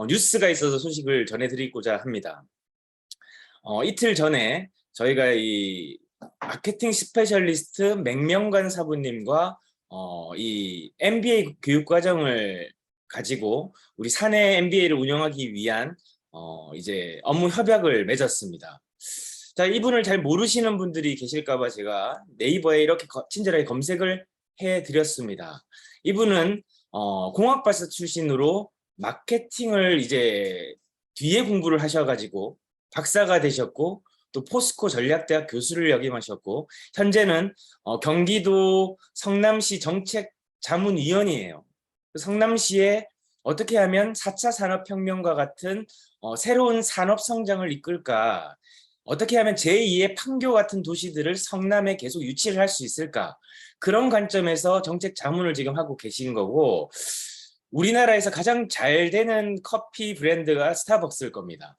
뉴스가 있어서 소식을 전해드리고자 합니다. 이틀 전에 저희가 이 마케팅 스페셜리스트 맹명관 사부님과 이 MBA 교육과정을 가지고 우리 사내 MBA를 운영하기 위한 이제 업무 협약을 맺었습니다. 자, 이분을 잘 모르시는 분들이 계실까봐 제가 네이버에 이렇게 친절하게 검색을 해드렸습니다. 이분은 공학박사 출신으로 마케팅을 이제 뒤에 공부를 하셔가지고 박사가 되셨고 또 포스코 전략대학 교수를 역임하셨고 현재는 경기도 성남시 정책자문위원이에요. 성남시에 어떻게 하면 4차 산업혁명과 같은 새로운 산업 성장을 이끌까, 어떻게 하면 제2의 판교 같은 도시들을 성남에 계속 유치를 할 수 있을까, 그런 관점에서 정책 자문을 지금 하고 계신 거고, 우리나라에서 가장 잘 되는 커피 브랜드가 스타벅스일 겁니다.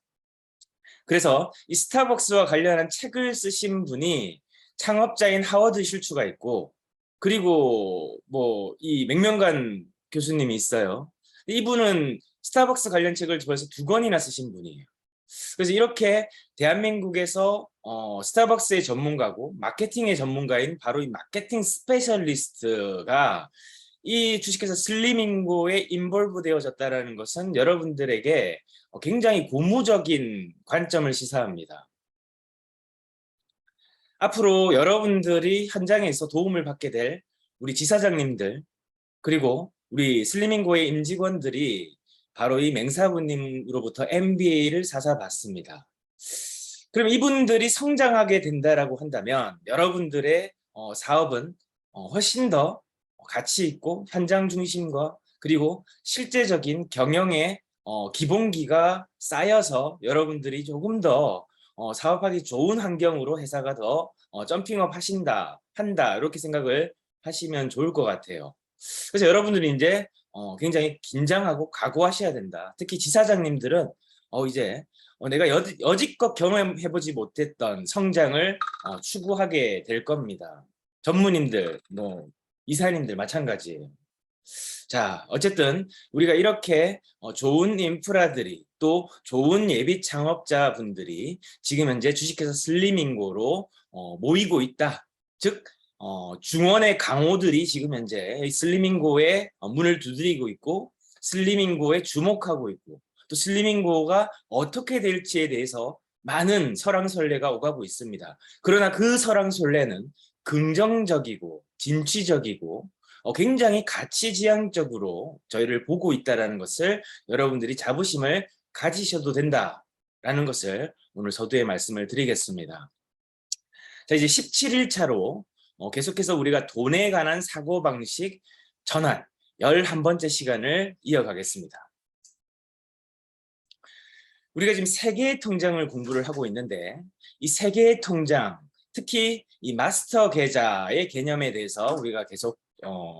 그래서 이 스타벅스와 관련한 책을 쓰신 분이 창업자인 하워드 실추가 있고, 그리고 뭐 이 맹명관 교수님이 있어요. 이분은 스타벅스 관련 책을 벌써 2권이나 쓰신 분이에요. 그래서 이렇게 대한민국에서 스타벅스의 전문가고 마케팅의 전문가인 바로 이 마케팅 스페셜리스트가 이 주식회사 슬리밍고에 인볼브 되어졌다는 것은 여러분들에게 굉장히 고무적인 관점을 시사합니다. 앞으로 여러분들이 현장에서 도움을 받게 될 우리 지사장님들, 그리고 우리 슬리밍고의 임직원들이 바로 이 맹사부님으로부터 MBA를 사사받습니다. 그럼 이분들이 성장하게 된다라고 한다면 여러분들의 사업은 훨씬 더 가치 있고 현장 중심과 그리고 실제적인 경영의 기본기가 쌓여서 여러분들이 조금 더 사업하기 좋은 환경으로 회사가 더 점핑업 한다 이렇게 생각을 하시면 좋을 것 같아요. 그래서 여러분들이 이제 굉장히 긴장하고 각오하셔야 된다. 특히 지사장님들은 이제 내가 여지껏 경험해보지 못했던 성장을 추구하게 될 겁니다. 전무님들, 뭐 이사님들 마찬가지예요. 자, 어쨌든 우리가 이렇게 좋은 인프라들이 또 좋은 예비 창업자분들이 지금 현재 주식회사 슬리밍고로 모이고 있다. 즉 중원의 강호들이 지금 현재 슬리밍고의 문을 두드리고 있고 슬리밍고에 주목하고 있고 또 슬리밍고가 어떻게 될지에 대해서 많은 설왕설래가 오가고 있습니다. 그러나 그 설왕설래는 긍정적이고 진취적이고 굉장히 가치지향적으로 저희를 보고 있다는 것을 여러분들이 자부심을 가지셔도 된다라는 것을 오늘 서두에 말씀을 드리겠습니다. 자, 이제 17일차로 계속해서 우리가 돈에 관한 사고방식 전환 11번째 시간을 이어가겠습니다. 우리가 지금 세계의 통장을 공부를 하고 있는데 이 세계의 통장, 특히 이 마스터 계좌의 개념에 대해서 우리가 계속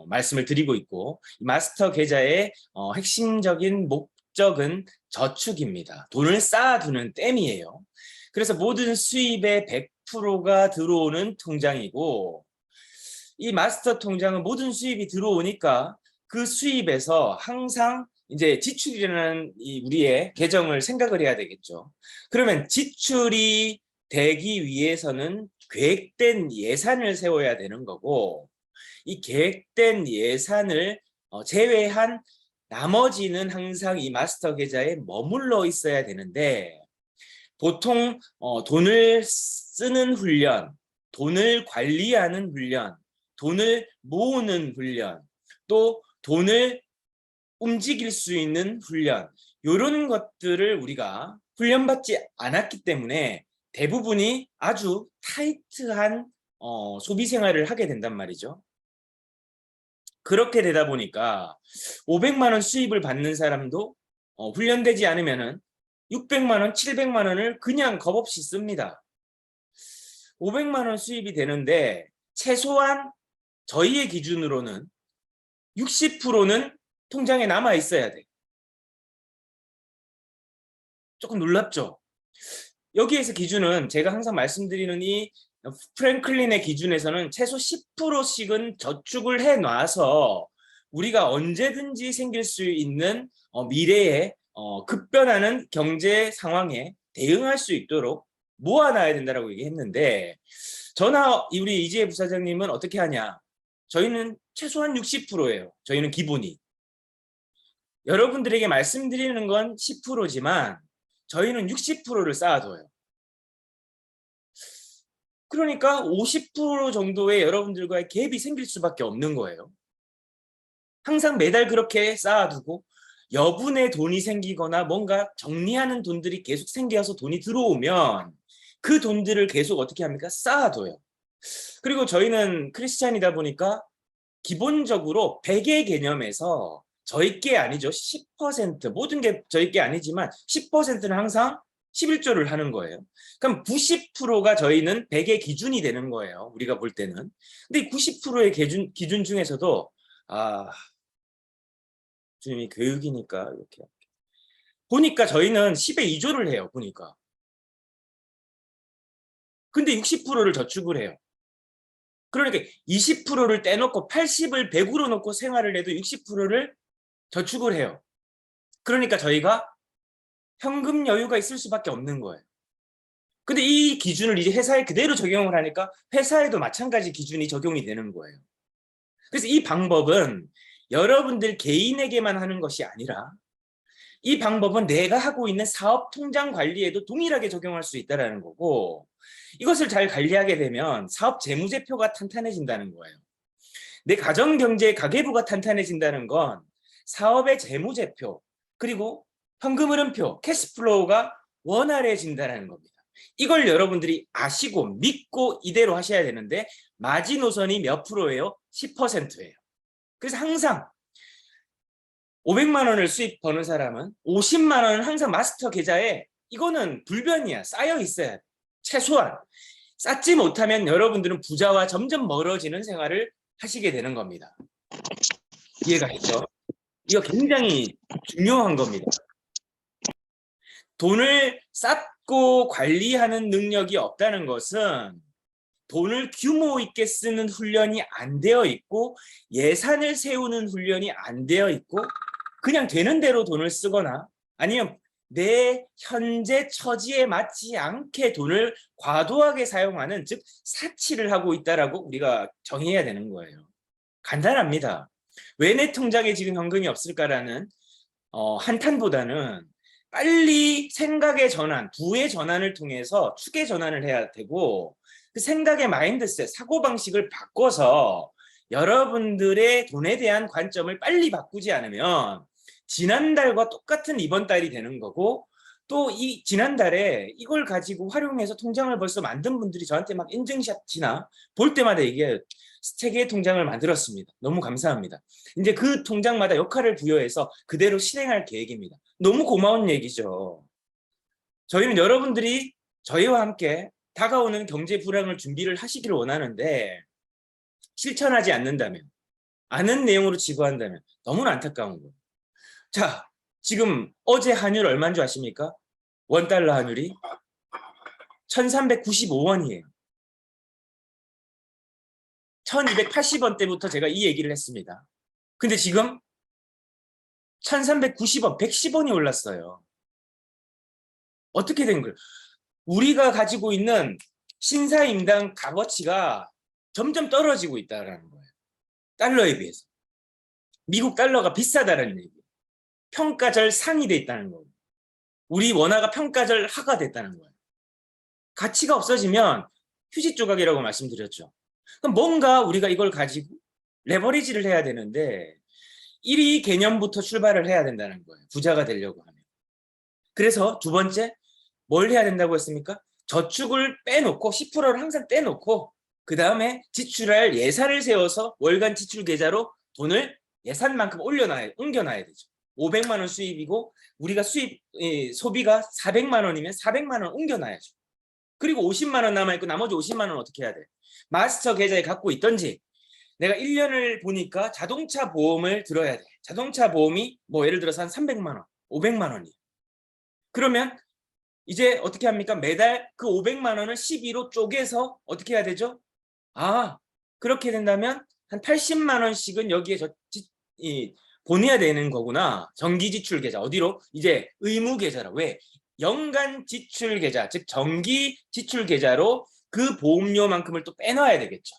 말씀을 드리고 있고 이 마스터 계좌의 핵심적인 목적은 저축입니다. 돈을 쌓아두는 댐이에요. 그래서 모든 수입의 100%가 들어오는 통장이고 이 마스터 통장은 모든 수입이 들어오니까 그 수입에서 항상 이제 지출이라는 이 우리의 계정을 생각을 해야 되겠죠. 그러면 지출이 되기 위해서는 계획된 예산을 세워야 되는 거고 이 계획된 예산을 제외한 나머지는 항상 이 마스터 계좌에 머물러 있어야 되는데 보통 돈을 쓰는 훈련, 돈을 관리하는 훈련, 돈을 모으는 훈련, 또 돈을 움직일 수 있는 훈련, 이런 것들을 우리가 훈련받지 않았기 때문에 대부분이 아주 타이트한 소비 생활을 하게 된단 말이죠. 그렇게 되다 보니까 500만 원 수입을 받는 사람도 훈련되지 않으면은 600만 원, 700만 원을 그냥 겁없이 씁니다. 500만 원 수입이 되는데 최소한 저희의 기준으로는 60%는 통장에 남아 있어야 돼. 조금 놀랍죠? 여기에서 기준은 제가 항상 말씀드리는 이 프랭클린의 기준에서는 최소 10%씩은 저축을 해놔서 우리가 언제든지 생길 수 있는 미래의 급변하는 경제 상황에 대응할 수 있도록 모아놔야 된다라고 얘기했는데, 저나 우리 이지혜 부사장님은 어떻게 하냐? 저희는 최소한 60%예요. 저희는 기본이. 여러분들에게 말씀드리는 건 10%지만 저희는 60%를 쌓아둬요. 그러니까 50% 정도의 여러분들과의 갭이 생길 수밖에 없는 거예요. 항상 매달 그렇게 쌓아두고 여분의 돈이 생기거나 뭔가 정리하는 돈들이 계속 생겨서 돈이 들어오면 그 돈들을 계속 어떻게 합니까? 쌓아둬요. 그리고 저희는 크리스찬이다 보니까 기본적으로 100의 개념에서 저희 게 아니죠. 10% 모든 게 저희 게 아니지만 10%는 항상 11조를 하는 거예요. 그럼 90%가 저희는 100의 기준이 되는 거예요. 우리가 볼 때는. 근데 90%의 기준 중에서도 주님이 교육이니까 이렇게 보니까 저희는 10의 2조를 해요. 보니까. 근데 60%를 저축을 해요. 그러니까 20%를 떼놓고 80을 100으로 놓고 생활을 해도 60%를 저축을 해요. 그러니까 저희가 현금 여유가 있을 수밖에 없는 거예요. 근데 이 기준을 이제 회사에 그대로 적용을 하니까 회사에도 마찬가지 기준이 적용이 되는 거예요. 그래서 이 방법은 여러분들 개인에게만 하는 것이 아니라 이 방법은 내가 하고 있는 사업 통장 관리에도 동일하게 적용할 수 있다는 거고, 이것을 잘 관리하게 되면 사업 재무제표가 탄탄해진다는 거예요. 내 가정경제 가계부가 탄탄해진다는 건 사업의 재무제표 그리고 현금 흐름표, 캐시플로우가 원활해진다는 겁니다. 이걸 여러분들이 아시고 믿고 이대로 하셔야 되는데, 마지노선이 몇 프로예요? 10%예요. 그래서 항상 500만 원을 수입 버는 사람은 50만 원은 항상 마스터 계좌에, 이거는 불변이야. 쌓여 있어야 돼. 최소한. 쌓지 못하면 여러분들은 부자와 점점 멀어지는 생활을 하시게 되는 겁니다. 이해가 있죠? 이거 굉장히 중요한 겁니다. 돈을 쌓고 관리하는 능력이 없다는 것은 돈을 규모 있게 쓰는 훈련이 안 되어 있고 예산을 세우는 훈련이 안 되어 있고 그냥 되는 대로 돈을 쓰거나 아니면 내 현재 처지에 맞지 않게 돈을 과도하게 사용하는, 즉 사치를 하고 있다라고 우리가 정의해야 되는 거예요. 간단합니다. 왜 내 통장에 지금 현금이 없을까라는 한탄보다는 빨리 생각의 전환, 부의 전환을 통해서 축의 전환을 해야 되고, 그 생각의 마인드셋, 사고방식을 바꿔서 여러분들의 돈에 대한 관점을 빨리 바꾸지 않으면 지난달과 똑같은 이번 달이 되는 거고, 또 이 지난달에 이걸 가지고 활용해서 통장을 벌써 만든 분들이 저한테 막 인증샷이나 볼 때마다 얘기해요. 3개의 통장을 만들었습니다. 너무 감사합니다. 이제 그 통장마다 역할을 부여해서 그대로 실행할 계획입니다. 너무 고마운 얘기죠. 저희는 여러분들이 저희와 함께 다가오는 경제 불황을 준비를 하시기를 원하는데, 실천하지 않는다면, 아는 내용으로 지구한다면 너무나 안타까운 거예요. 자, 지금 어제 환율 얼마인 줄 아십니까? 원달러 환율이 1395원이에요. 1280원대부터 제가 이 얘기를 했습니다. 근데 지금 1390원, 110원이 올랐어요. 어떻게 된 거예요? 우리가 가지고 있는 신사임당 값어치가 점점 떨어지고 있다는 거예요. 달러에 비해서. 미국 달러가 비싸다는 얘기예요. 평가절 상이 돼 있다는 거예요. 우리 원화가 평가절 하가 됐다는 거예요. 가치가 없어지면 휴지 조각이라고 말씀드렸죠. 그럼 뭔가 우리가 이걸 가지고 레버리지를 해야 되는데 1위 개념부터 출발을 해야 된다는 거예요. 부자가 되려고 하면. 그래서 두 번째, 뭘 해야 된다고 했습니까? 저축을 빼놓고 10%를 항상 떼놓고 그 다음에 지출할 예산을 세워서 월간 지출 계좌로 돈을 예산만큼 옮겨놔야 되죠. 500만 원 수입이고 우리가 소비가 400만 원이면 400만 원 옮겨놔야죠. 그리고 50만 원 남아있고 나머지 50만 원 어떻게 해야 돼? 마스터 계좌에 갖고 있던지, 내가 1년을 보니까 자동차 보험을 들어야 돼. 자동차 보험이 뭐 예를 들어서 한 300만 원, 500만 원이에요. 그러면 이제 어떻게 합니까? 매달 그 500만 원을 12로 쪼개서 어떻게 해야 되죠? 그렇게 된다면 한 80만 원씩은 여기에 보내야 되는 거구나. 정기 지출 계좌 어디로? 이제 의무 계좌로. 왜? 연간 지출 계좌, 즉 정기 지출 계좌로 그 보험료만큼을 또 빼놔야 되겠죠.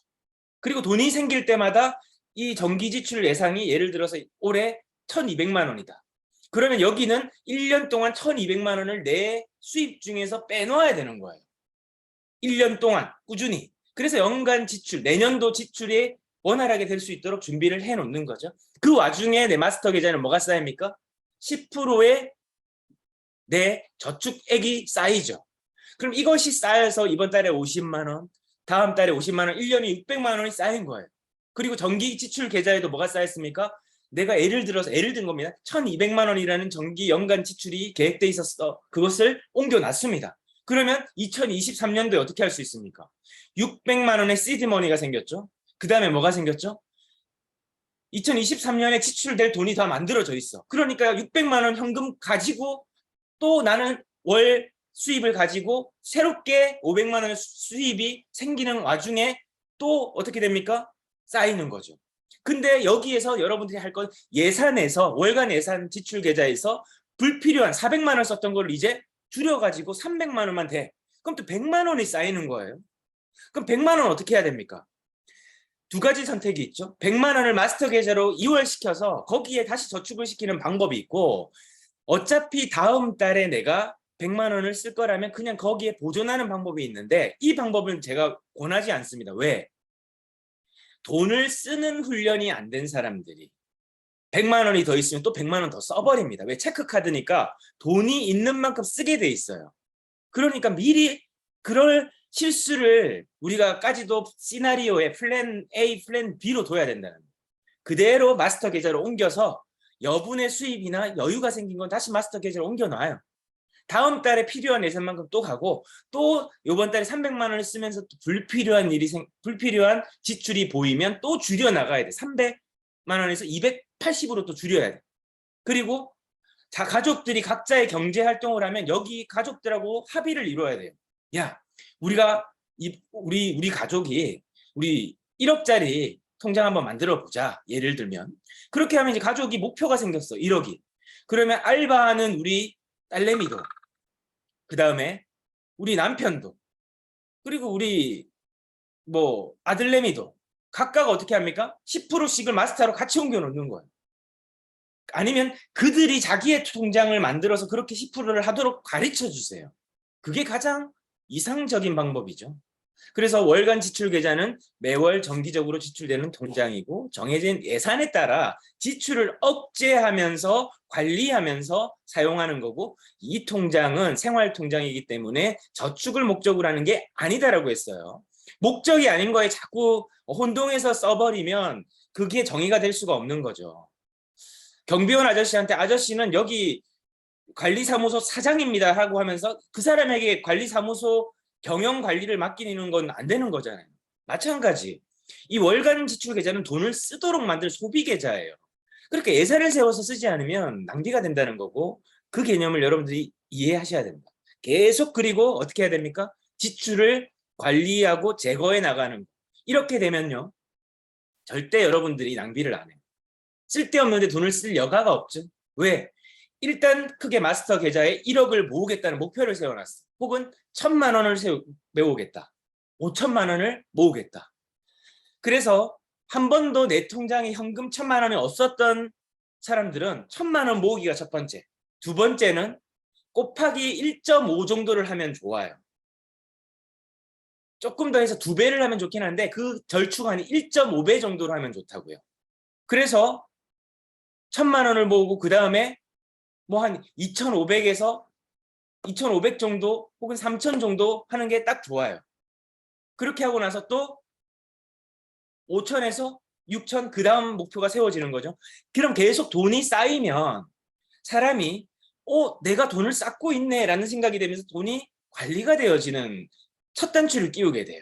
그리고 돈이 생길 때마다 이 정기 지출 예상이 예를 들어서 올해 1,200만 원이다. 그러면 여기는 1년 동안 1,200만 원을 내 수입 중에서 빼놓아야 되는 거예요. 1년 동안 꾸준히. 그래서 연간 지출, 내년도 지출이 원활하게 될 수 있도록 준비를 해놓는 거죠. 그 와중에 내 마스터 계좌는 뭐가 쌓입니까? 10%의 내 저축액이 쌓이죠. 그럼 이것이 쌓여서 이번 달에 50만 원, 다음 달에 50만 원, 1년에 600만 원이 쌓인 거예요. 그리고 정기 지출 계좌에도 뭐가 쌓였습니까? 내가 예를 든 겁니다. 1,200만 원이라는 정기 연간 지출이 계획돼 있었어. 그것을 옮겨놨습니다. 그러면 2023년도에 어떻게 할 수 있습니까? 600만 원의 시드머니가 생겼죠. 그 다음에 뭐가 생겼죠? 2023년에 지출될 돈이 다 만들어져 있어. 그러니까 600만 원 현금 가지고 또 나는 월 수입을 가지고 새롭게 500만 원의 수입이 생기는 와중에 또 어떻게 됩니까? 쌓이는 거죠. 근데 여기에서 여러분들이 할 건 예산에서 월간 예산 지출 계좌에서 불필요한 400만 원 썼던 걸 이제 줄여가지고 300만 원만 돼. 그럼 또 100만 원이 쌓이는 거예요. 그럼 100만 원 어떻게 해야 됩니까? 두 가지 선택이 있죠. 100만 원을 마스터 계좌로 이월시켜서 거기에 다시 저축을 시키는 방법이 있고, 어차피 다음 달에 내가 100만 원을 쓸 거라면 그냥 거기에 보존하는 방법이 있는데, 이 방법은 제가 권하지 않습니다. 왜? 돈을 쓰는 훈련이 안 된 사람들이 100만 원이 더 있으면 또 100만 원 더 써버립니다. 왜? 체크카드니까 돈이 있는 만큼 쓰게 돼 있어요. 그러니까 미리 그럴 실수를 우리가까지도 시나리오에 플랜 A, 플랜 B로 둬야 된다는 거예요. 그대로 마스터 계좌로 옮겨서 여분의 수입이나 여유가 생긴 건 다시 마스터 계좌로 옮겨놔요. 다음 달에 필요한 예산만큼 또 가고, 또 이번 달에 300만 원을 쓰면서 또 불필요한 지출이 보이면 또 줄여 나가야 돼. 300만 원에서 280으로 또 줄여야 돼. 그리고 가족들이 각자의 경제 활동을 하면 여기 가족들하고 합의를 이루어야 돼요. 야, 우리가 우리 가족이 우리 1억짜리 통장 한번 만들어 보자. 예를 들면 그렇게 하면 이제 가족이 목표가 생겼어. 1억이. 그러면 알바하는 우리 딸내미도, 그 다음에 우리 남편도, 그리고 우리 뭐 아들내미도 각각 어떻게 합니까? 10%씩을 마스터로 같이 옮겨 놓는 거예요. 아니면 그들이 자기의 통장을 만들어서 그렇게 10%를 하도록 가르쳐 주세요. 그게 가장 이상적인 방법이죠. 그래서 월간 지출 계좌는 매월 정기적으로 지출되는 통장이고, 정해진 예산에 따라 지출을 억제하면서 관리하면서 사용하는 거고, 이 통장은 생활 통장이기 때문에 저축을 목적으로 하는 게 아니다라고 했어요. 목적이 아닌 거에 자꾸 혼동해서 써버리면 그게 정의가 될 수가 없는 거죠. 경비원 아저씨한테 아저씨는 여기 관리사무소 사장입니다 하고 하면서 그 사람에게 관리사무소 경영 관리를 맡기는 건 안 되는 거잖아요. 마찬가지. 이 월간 지출 계좌는 돈을 쓰도록 만들 소비 계좌예요. 그렇게 예산을 세워서 쓰지 않으면 낭비가 된다는 거고, 그 개념을 여러분들이 이해하셔야 됩니다. 계속. 그리고 어떻게 해야 됩니까? 지출을 관리하고 제거해 나가는 거. 이렇게 되면요, 절대 여러분들이 낭비를 안 해요. 쓸데없는데 돈을 쓸 여가가 없죠. 왜? 일단 크게 마스터 계좌에 1억을 모으겠다는 목표를 세워놨어. 혹은 1,000만 원을 모으겠다. 5천만 원을 모으겠다. 그래서 한 번도 내 통장에 현금 1,000만 원이 없었던 사람들은 1,000만 원 모으기가 첫 번째. 두 번째는 곱하기 1.5 정도를 하면 좋아요. 조금 더 해서 2배를 하면 좋긴 한데 그 절충안이 1.5배 정도로 하면 좋다고요. 그래서 1,000만 원을 모으고 그 다음에 뭐 한 2,500에서 2,500 정도 혹은 3,000 정도 하는 게 딱 좋아요. 그렇게 하고 나서 또 5,000에서 6,000 그 다음 목표가 세워지는 거죠. 그럼 계속 돈이 쌓이면 사람이 내가 돈을 쌓고 있네 라는 생각이 되면서 돈이 관리가 되어지는 첫 단추를 끼우게 돼요.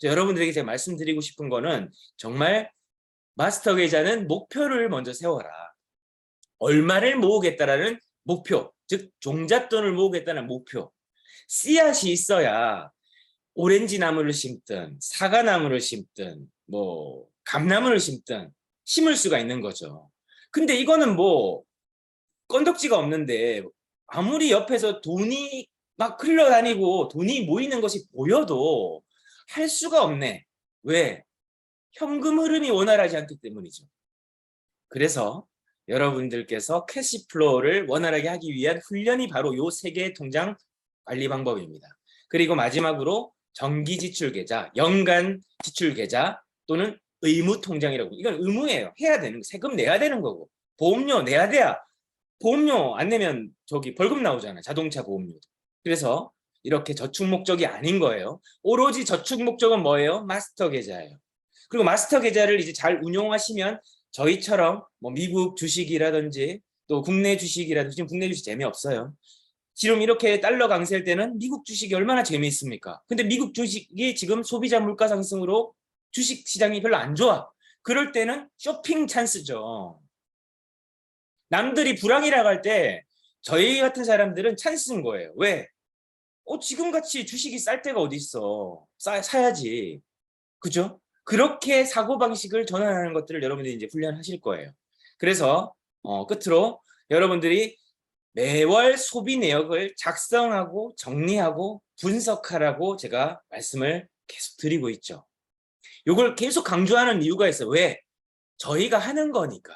여러분들에게 제가 말씀드리고 싶은 거는 정말 마스터 계좌는 목표를 먼저 세워라. 얼마를 모으겠다라는 목표, 즉 종잣돈을 모으겠다는 목표. 씨앗이 있어야 오렌지 나무를 심든 사과나무를 심든 뭐 감나무를 심든 심을 수가 있는 거죠. 근데 이거는 뭐 건덕지가 없는데 아무리 옆에서 돈이 막 흘러다니고 돈이 모이는 것이 보여도 할 수가 없네. 왜? 현금 흐름이 원활하지 않기 때문이죠. 그래서 여러분들께서 캐시플로우를 원활하게 하기 위한 훈련이 바로 이 세 개의 통장 관리 방법입니다. 그리고 마지막으로 정기 지출 계좌, 연간 지출 계좌 또는 의무 통장이라고. 이건 의무예요. 해야 되는 거, 세금 내야 되는 거고. 보험료 내야 돼야. 보험료 안 내면 저기 벌금 나오잖아요. 자동차 보험료. 그래서 이렇게 저축 목적이 아닌 거예요. 오로지 저축 목적은 뭐예요? 마스터 계좌예요. 그리고 마스터 계좌를 이제 잘 운용하시면 저희처럼 뭐 미국 주식이라든지 또 국내 주식이라든지, 지금 국내 주식 재미없어요. 지금 이렇게 달러 강세일 때는 미국 주식이 얼마나 재미있습니까? 근데 미국 주식이 지금 소비자 물가 상승으로 주식 시장이 별로 안 좋아. 그럴 때는 쇼핑 찬스죠. 남들이 불황이라고 할 때 저희 같은 사람들은 찬스인 거예요. 왜? 지금같이 주식이 쌀 때가 어디 있어. 사야지. 그죠? 그렇게 사고방식을 전환하는 것들을 여러분들이 이제 훈련하실 거예요. 그래서 끝으로 여러분들이 매월 소비 내역을 작성하고 정리하고 분석하라고 제가 말씀을 계속 드리고 있죠. 이걸 계속 강조하는 이유가 있어요. 왜? 저희가 하는 거니까.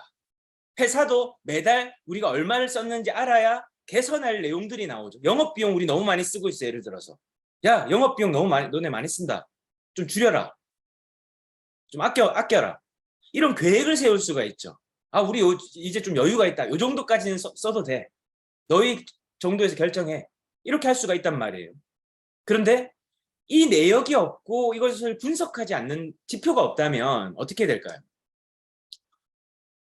회사도 매달 우리가 얼마를 썼는지 알아야 개선할 내용들이 나오죠. 영업비용 우리 너무 많이 쓰고 있어요. 예를 들어서 야, 영업비용 너무 많이, 너네 많이 쓴다. 좀 줄여라. 좀 아껴라. 이런 계획을 세울 수가 있죠. 우리 이제 좀 여유가 있다. 요 정도까지는 써도 돼. 너희 정도에서 결정해. 이렇게 할 수가 있단 말이에요. 그런데 이 내역이 없고 이것을 분석하지 않는 지표가 없다면 어떻게 될까요?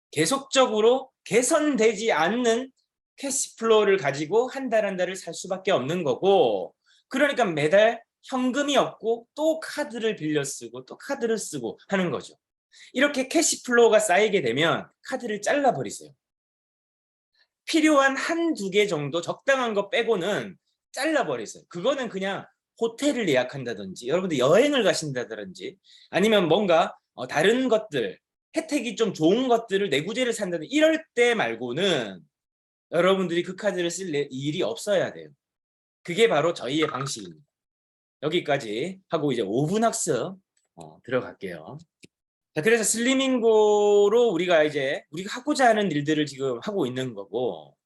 계속적으로 개선되지 않는 캐시플로우를 가지고 한 달 한 달을 살 수밖에 없는 거고, 그러니까 매달 현금이 없고 또 카드를 빌려 쓰고 또 카드를 쓰고 하는 거죠. 이렇게 캐시플로우가 쌓이게 되면 카드를 잘라버리세요. 필요한 한두 개 정도 적당한 거 빼고는 잘라버리세요. 그거는 그냥 호텔을 예약한다든지 여러분들 여행을 가신다든지 아니면 뭔가 다른 것들 혜택이 좀 좋은 것들을 내구재를 산다든지 이럴 때 말고는 여러분들이 그 카드를 쓸 일이 없어야 돼요. 그게 바로 저희의 방식입니다. 여기까지 하고 이제 5분 학습 들어갈게요. 자, 그래서 슬리밍고로 우리가 하고자 하는 일들을 지금 하고 있는 거고,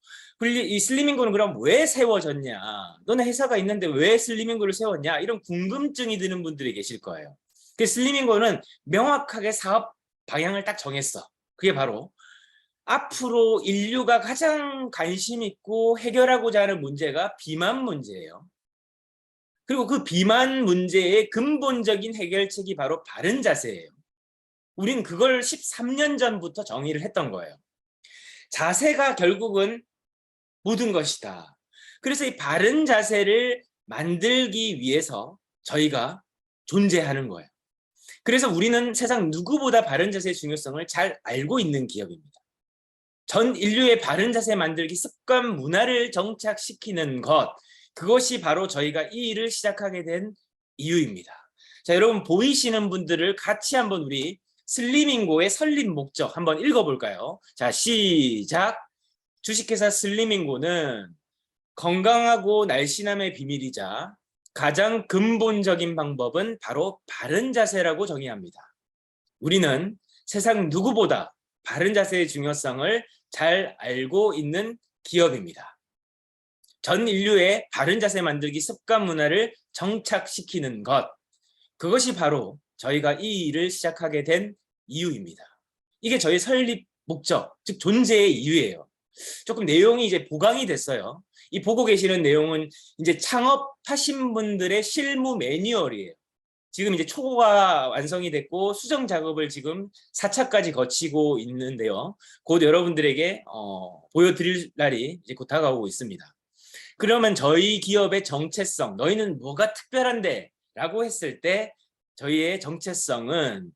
이 슬리밍고는 그럼 왜 세워졌냐? 너네 회사가 있는데 왜 슬리밍고를 세웠냐? 이런 궁금증이 드는 분들이 계실 거예요. 그 슬리밍고는 명확하게 사업 방향을 딱 정했어. 그게 바로 앞으로 인류가 가장 관심 있고 해결하고자 하는 문제가 비만 문제예요. 그리고 그 비만 문제의 근본적인 해결책이 바로 바른 자세예요. 우린 그걸 13년 전부터 정의를 했던 거예요. 자세가 결국은 모든 것이다. 그래서 이 바른 자세를 만들기 위해서 저희가 존재하는 거예요. 그래서 우리는 세상 누구보다 바른 자세의 중요성을 잘 알고 있는 기업입니다. 전 인류의 바른 자세 만들기 습관 문화를 정착시키는 것, 그것이 바로 저희가 이 일을 시작하게 된 이유입니다. 자, 여러분 보이시는 분들을 같이 한번 우리 슬리밍고의 설립 목적 한번 읽어볼까요? 자, 시작. 주식회사 슬리밍고는 건강하고 날씬함의 비밀이자 가장 근본적인 방법은 바로 바른 자세라고 정의합니다. 우리는 세상 누구보다 바른 자세의 중요성을 잘 알고 있는 기업입니다. 전 인류의 바른 자세 만들기 습관 문화를 정착시키는 것, 그것이 바로 저희가 이 일을 시작하게 된 이유입니다. 이게 저희 설립 목적, 즉 존재의 이유예요. 조금 내용이 이제 보강이 됐어요. 이 보고 계시는 내용은 이제 창업하신 분들의 실무 매뉴얼이에요. 지금 이제 초보가 완성이 됐고 수정 작업을 지금 4차까지 거치고 있는데요. 곧 여러분들에게 보여드릴 날이 이제 곧 다가오고 있습니다. 그러면 저희 기업의 정체성, 너희는 뭐가 특별한데? 라고 했을 때 저희의 정체성은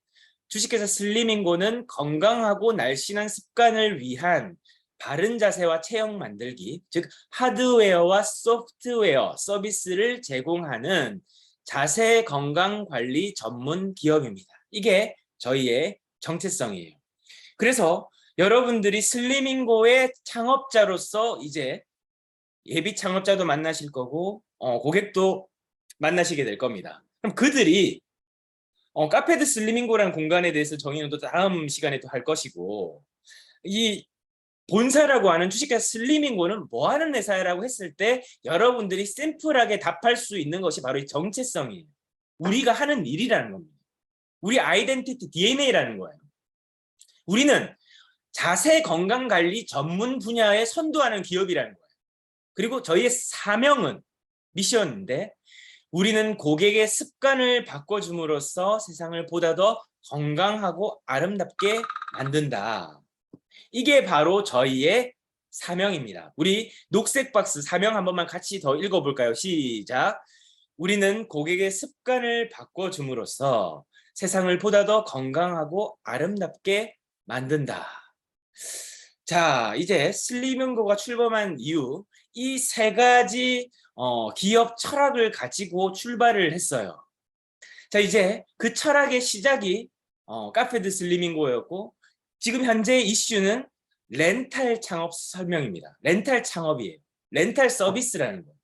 주식회사 슬리밍고는 건강하고 날씬한 습관을 위한 바른 자세와 체형 만들기, 즉 하드웨어와 소프트웨어 서비스를 제공하는 자세 건강 관리 전문 기업입니다. 이게 저희의 정체성이에요. 그래서 여러분들이 슬리밍고의 창업자로서 이제 예비 창업자도 만나실 거고 고객도 만나시게 될 겁니다. 그럼 그들이 카페드 슬리밍고라는 공간에 대해서 정의는 또 다음 시간에 또 할 것이고, 이 본사라고 하는 주식회사 슬리밍고는 뭐 하는 회사라고 했을 때 여러분들이 심플하게 답할 수 있는 것이 바로 이 정체성이에요. 우리가 하는 일이라는 겁니다. 우리 아이덴티티 DNA라는 거예요. 우리는 자세 건강 관리 전문 분야에 선도하는 기업이라는 거예요. 그리고 저희의 사명은 미션인데, 우리는 고객의 습관을 바꿔줌으로써 세상을 보다 더 건강하고 아름답게 만든다. 이게 바로 저희의 사명입니다. 우리 녹색 박스 사명 한 번만 같이 더 읽어볼까요? 시작. 우리는 고객의 습관을 바꿔줌으로써 세상을 보다 더 건강하고 아름답게 만든다. 자, 이제 슬리밍고가 출범한 이후 이 세 가지 기업 철학을 가지고 출발을 했어요. 자, 이제 그 철학의 시작이 카페드 슬리밍고였고, 지금 현재 이슈는 렌탈 창업 설명입니다. 렌탈 창업이에요. 렌탈 서비스라는 거예요.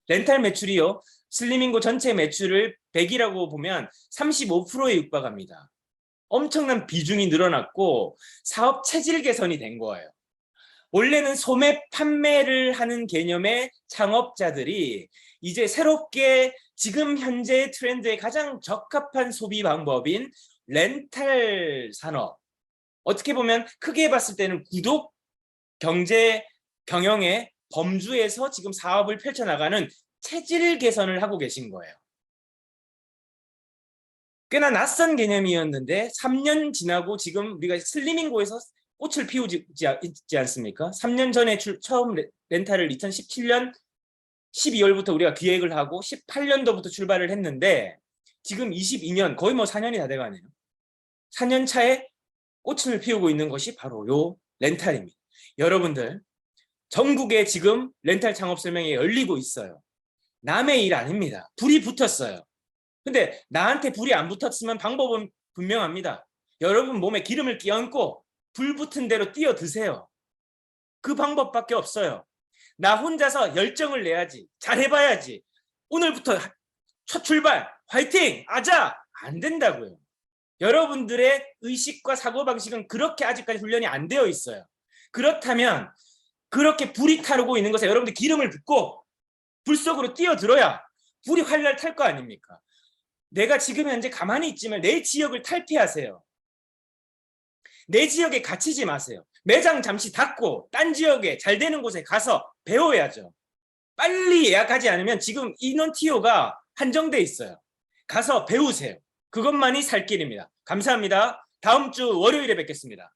렌탈 매출이요, 슬리밍고 전체 매출을 100이라고 보면 35%에 육박합니다. 엄청난 비중이 늘어났고 사업 체질 개선이 된 거예요. 원래는 소매 판매를 하는 개념의 창업자들이 이제 새롭게 지금 현재 트렌드에 가장 적합한 소비 방법인 렌탈 산업, 어떻게 보면 크게 봤을 때는 구독 경제 경영의 범주에서 지금 사업을 펼쳐나가는 체질 개선을 하고 계신 거예요. 꽤나 낯선 개념이었는데 3년 지나고 지금 우리가 슬리밍고에서 꽃을 피우지 있지 않습니까? 3년 전에 처음 렌탈을 2017년 12월부터 우리가 기획을 하고 18년도부터 출발을 했는데 지금 22년, 거의 뭐 4년이 다 돼가네요. 4년 차에 꽃을 피우고 있는 것이 바로 요 렌탈입니다. 여러분들, 전국에 지금 렌탈 창업 설명회 열리고 있어요. 남의 일 아닙니다. 불이 붙었어요. 근데 나한테 불이 안 붙었으면 방법은 분명합니다. 여러분 몸에 기름을 끼얹고 불 붙은 대로 뛰어드세요. 그 방법밖에 없어요. 나 혼자서 열정을 내야지, 잘해봐야지, 오늘부터 첫 출발 화이팅 아자, 안 된다고요. 여러분들의 의식과 사고방식은 그렇게 아직까지 훈련이 안 되어 있어요. 그렇다면 그렇게 불이 타르고 있는 것에 여러분들 기름을 붓고 불 속으로 뛰어들어야 불이 활활 탈 거 아닙니까? 내가 지금 현재 가만히 있지만 내 지역을 탈피하세요. 내 지역에 갇히지 마세요. 매장 잠시 닫고 딴 지역에 잘 되는 곳에 가서 배워야죠. 빨리 예약하지 않으면 지금 인원 TO가 한정돼 있어요. 가서 배우세요. 그것만이 살 길입니다. 감사합니다. 다음 주 월요일에 뵙겠습니다.